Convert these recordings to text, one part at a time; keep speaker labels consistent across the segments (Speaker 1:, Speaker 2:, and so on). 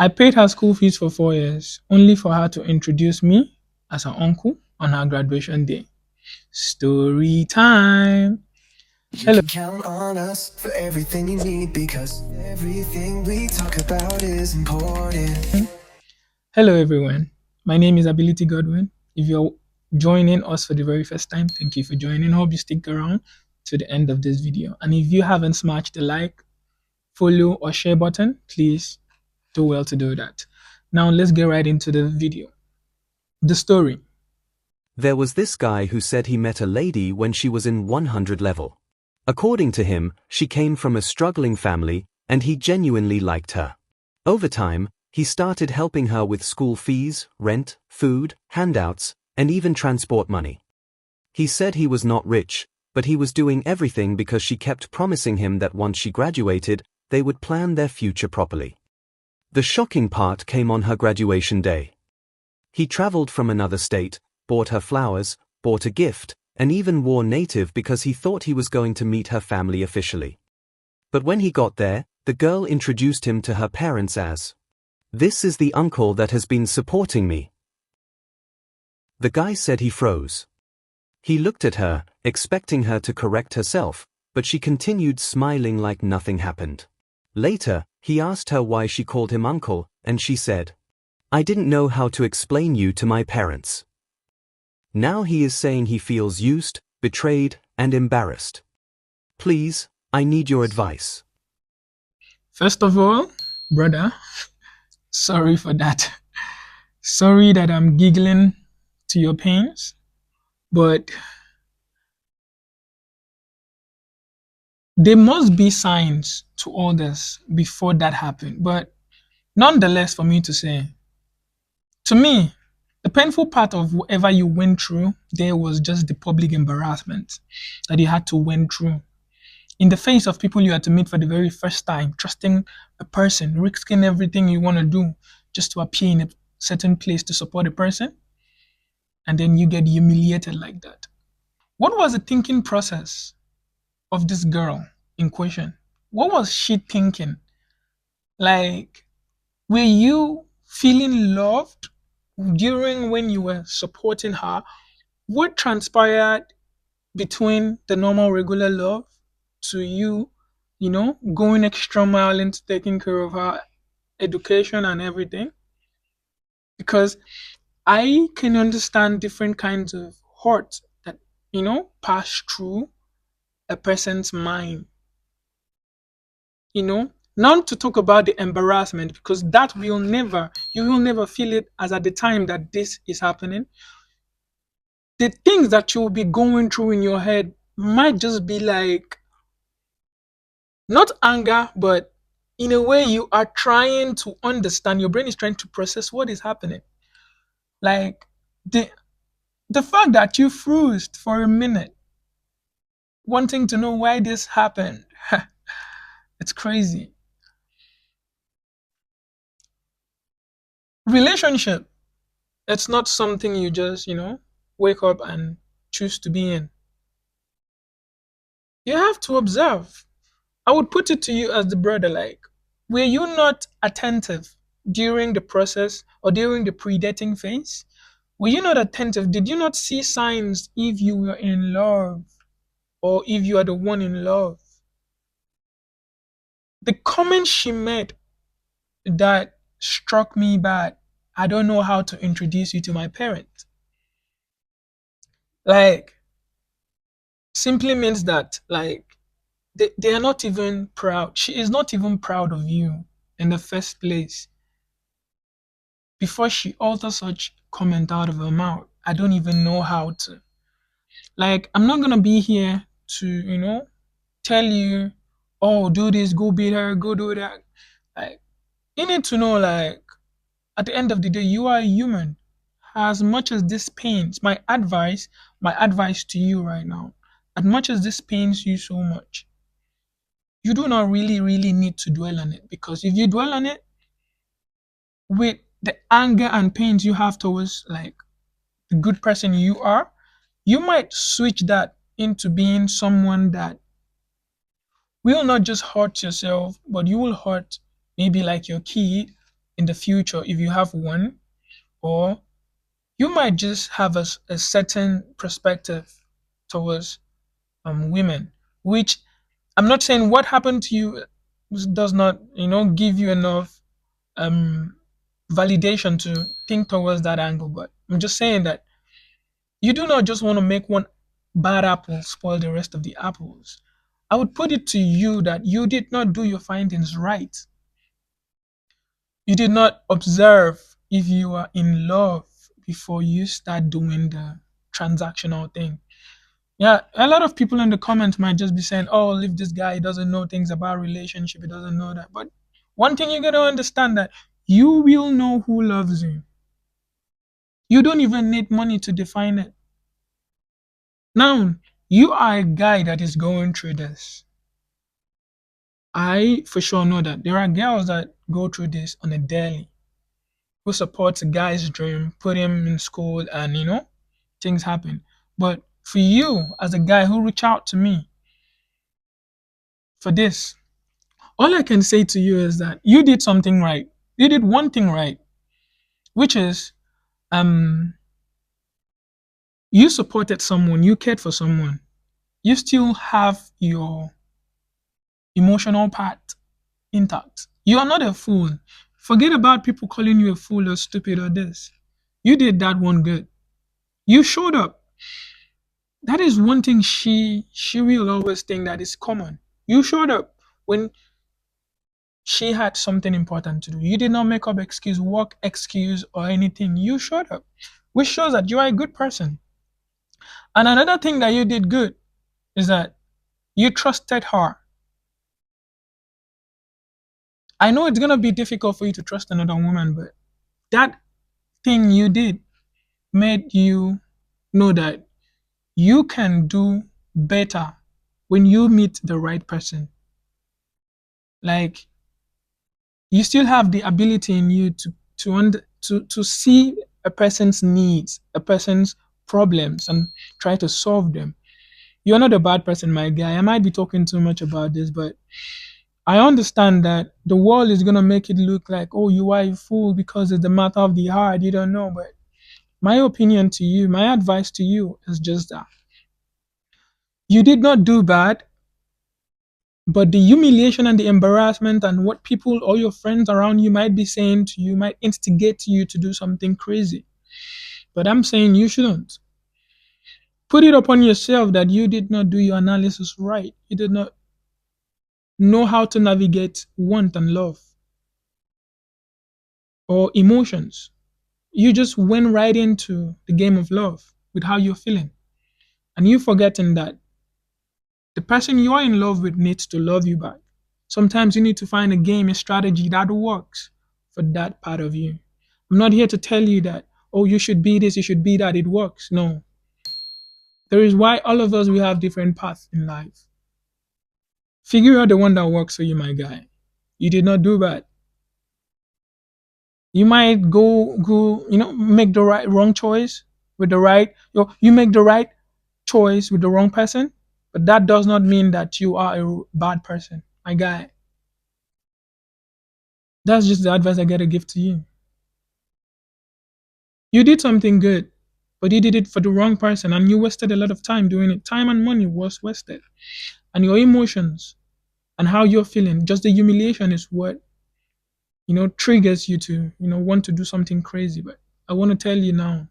Speaker 1: I paid her school fees for 4 years, only for her to introduce me as her uncle on her graduation day. Story time.
Speaker 2: You
Speaker 1: Hello,
Speaker 2: can count on us for everything you need because everything we talk about is important.
Speaker 1: hello everyone. My name is Ability Godwin. If you're joining us for the very first time, thank you for joining. Hope you stick around to the end of this video. And if you haven't smashed the like, follow, or share button, please do well to do that. Now let's get right into the video. The story.
Speaker 3: There was this guy who said he met a lady when she was in 100 level. According to him, she came from a struggling family, and he genuinely liked her. Over time, he started helping her with school fees, rent, food, handouts, and even transport money. He said he was not rich, but he was doing everything because she kept promising him that once she graduated, they would plan their future properly. The shocking part came on her graduation day. He traveled from another state, bought her flowers, bought a gift, and even wore native because he thought he was going to meet her family officially. But when he got there, the girl introduced him to her parents as, "This is the uncle that has been supporting me." The guy said he froze. He looked at her, expecting her to correct herself, but she continued smiling like nothing happened. Later, he asked her why she called him uncle, and she said, "I didn't know how to explain you to my parents." Now he is saying he feels used, betrayed, and embarrassed. Please, I need your advice.
Speaker 1: First of all, brother, sorry for that. Sorry that I'm giggling to your pains, but there must be signs to all this before that happened. But nonetheless, for me to say, to me, the painful part of whatever you went through there was just the public embarrassment that you had to went through in the face of people you had to meet for the very first time, trusting a person, risking everything you want to do just to appear in a certain place to support a person, and then you get humiliated like that. What was the thinking process of this girl in question? What was she thinking? Like, were you feeling loved during when you were supporting her? What transpired between the normal regular love to you, going extra mile into taking care of her education and everything? Because I can understand different kinds of hurt that, pass through a person's mind, not to talk about the embarrassment because that you will never feel it as at the time that this is happening. The things that you'll be going through in your head might just be like, not anger, but in a way you are trying to understand, your brain is trying to process what is happening. Like the the fact that you froze for a minute, wanting to know why this happened. It's crazy. Relationship, it's not something you just, wake up and choose to be in. You have to observe. I would put it to you as the brother, like, were you not attentive during the process or during the pre-dating phase? Were you not attentive? Did you not see signs if you were in love or if you are the one in love? The comment she made that struck me bad. I don't know how to introduce you to my parents. Like, simply means that, like, they are not even proud. She is not even proud of you in the first place. Before she utters such comment out of her mouth, I don't even know how to. Like, I'm not gonna be here to, tell you, oh, do this, go beat her, go do that. Like, you need to know, like, at the end of the day, you are a human. As much as this pains, my advice to you right now, as much as this pains you so much, you do not really, really need to dwell on it. Because if you dwell on it with the anger and pains you have towards, like, the good person you are, you might switch that into being someone that will not just hurt yourself, but you will hurt maybe like your kid in the future if you have one, or you might just have a certain perspective towards women, which I'm not saying what happened to you does not, give you enough um, validation to think towards that angle. But I'm just saying that you do not just want to make one bad apple spoil the rest of the apples. I would put it to you that you did not do your findings right. You did not observe if you are in love before you start doing the transactional thing. Yeah, a lot of people in the comments might just be saying, "Oh, leave this guy. He doesn't know things about relationship. He doesn't know that." But one thing you gotta understand that you will know who loves you. You don't even need money to define it. Now, you are a guy that is going through this. I for sure know that there are girls that go through this on a daily, who supports a guy's dream, put him in school, and things happen. But for you, as a guy who reached out to me for this, all I can say to you is that you did something right. You did one thing right, which is um you supported someone, you cared for someone. You still have your emotional part intact. You are not a fool. Forget about people calling you a fool or stupid or this. You did that one good. You showed up. That is one thing she will always think that is common. You showed up when she had something important to do. You did not make up excuse, work excuse, or anything. You showed up, which shows that you are a good person. And another thing that you did good is that you trusted her. I know it's gonna be difficult for you to trust another woman, but that thing you did made you know that you can do better when you meet the right person. Like, you still have the ability in you to see a person's needs, a person's problems, and try to solve them. You're not a bad person, my guy. I might be talking too much about this, but I understand that the world is gonna make it look like, oh, you are a fool because it's the matter of the heart. You don't know, but my opinion to you, my advice to you is just that you did not do bad, but the humiliation and the embarrassment and what people or your friends around you might be saying to you might instigate you to do something crazy. But I'm saying you shouldn't. Put it upon yourself that you did not do your analysis right. You did not know how to navigate want and love or emotions. You just went right into the game of love with how you're feeling. And you forgetting that the person you are in love with needs to love you back. Sometimes you need to find a game, a strategy that works for that part of you. I'm not here to tell you that, oh, you should be this, you should be that, it works. No. There is why all of us we have different paths in life. Figure out the one that works for you, my guy. You did not do bad. You might make the wrong choice with the right, you make the right choice with the wrong person, but that does not mean that you are a bad person, my guy. That's just the advice I gotta give to you. You did something good, but you did it for the wrong person and you wasted a lot of time doing it. Time and money was wasted. And your emotions and how you're feeling, just the humiliation is what, triggers you to, want to do something crazy. But I want to tell you now,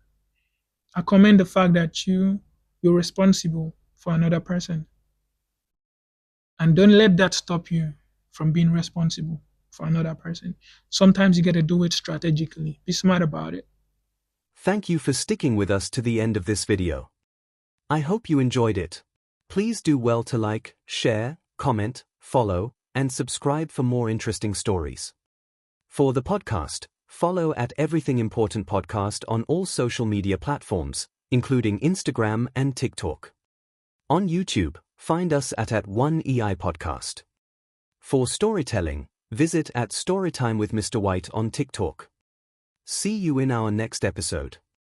Speaker 1: I commend the fact that you're responsible for another person. And don't let that stop you from being responsible for another person. Sometimes you got to do it strategically. Be smart about it.
Speaker 3: Thank you for sticking with us to the end of this video. I hope you enjoyed it. Please do well to like, share, comment, follow, and subscribe for more interesting stories. For the podcast, follow at Everything Important Podcast on all social media platforms, including Instagram and TikTok. On YouTube, find us at @1EI Podcast. For storytelling, visit at Storytime with Mr. White on TikTok. See you in our next episode.